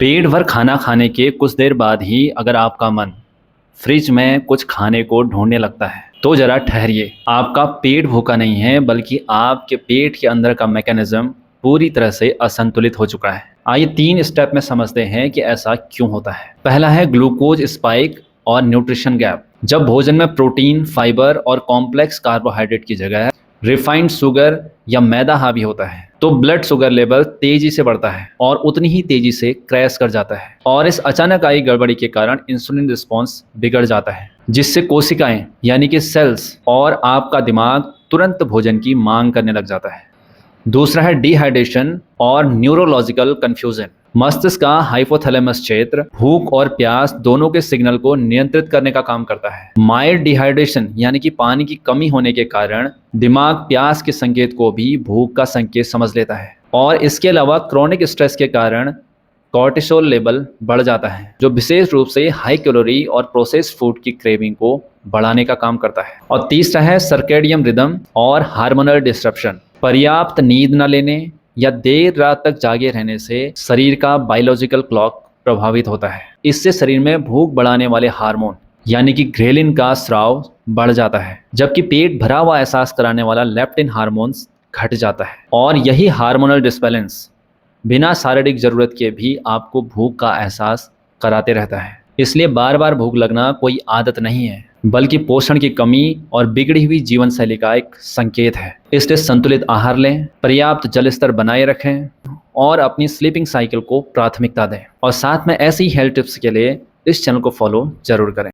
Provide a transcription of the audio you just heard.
पेट भर खाना खाने के कुछ देर बाद ही अगर आपका मन फ्रिज में कुछ खाने को ढूंढने लगता है तो जरा ठहरिए। आपका पेट भूखा नहीं है, बल्कि आपके पेट के अंदर का मैकेनिज्म पूरी तरह से असंतुलित हो चुका है। आइए 3 स्टेप में समझते हैं कि ऐसा क्यों होता है। पहला है ग्लूकोज स्पाइक और न्यूट्रिशन गैप। जब भोजन में प्रोटीन, फाइबर और कॉम्प्लेक्स कार्बोहाइड्रेट की जगह रिफाइंड शुगर या मैदा हावी होता है तो ब्लड शुगर लेवल तेजी से बढ़ता है और उतनी ही तेजी से क्रैश कर जाता है। और इस अचानक आई गड़बड़ी के कारण इंसुलिन रिस्पॉन्स बिगड़ जाता है, जिससे कोशिकाएं यानी कि सेल्स और आपका दिमाग तुरंत भोजन की मांग करने लग जाता है। दूसरा है डिहाइड्रेशन और न्यूरोलॉजिकल कंफ्यूजन। मस्तिष्क का हाइपोथैलेमस क्षेत्र भूख और प्यास दोनों के सिग्नल को नियंत्रित करने का काम करता है। माइल्ड डिहाइड्रेशन यानी कि पानी की कमी होने के कारण दिमाग प्यास के संकेत को भी भूख का संकेत समझ लेता है। और इसके अलावा क्रोनिक स्ट्रेस के कारण कॉर्टिसोल लेवल बढ़ जाता है, जो विशेष रूप से हाई कैलोरी और प्रोसेस्ड फूड की क्रेविंग को बढ़ाने का काम करता है। और तीसरा है सर्केडियन रिदम और हार्मोनल डिस्ट्रप्शन। पर्याप्त नींद न लेने या देर रात तक जागे रहने से शरीर का बायोलॉजिकल क्लॉक प्रभावित होता है। इससे शरीर में भूख बढ़ाने वाले हार्मोन यानी कि ग्रेलिन का स्राव बढ़ जाता है, जबकि पेट भरा हुआ एहसास कराने वाला लेप्टिन हार्मोन्स घट जाता है। और यही हार्मोनल डिसबैलेंस बिना शारीरिक जरूरत के भी आपको भूख का एहसास कराते रहता है। इसलिए बार बार भूख लगना कोई आदत नहीं है, बल्कि पोषण की कमी और बिगड़ी हुई जीवन शैली का एक संकेत है। इसलिए संतुलित आहार लें, पर्याप्त जल स्तर बनाए रखें और अपनी स्लीपिंग साइकिल को प्राथमिकता दें। और साथ में ऐसी हेल्थ टिप्स के लिए इस चैनल को फॉलो जरूर करें।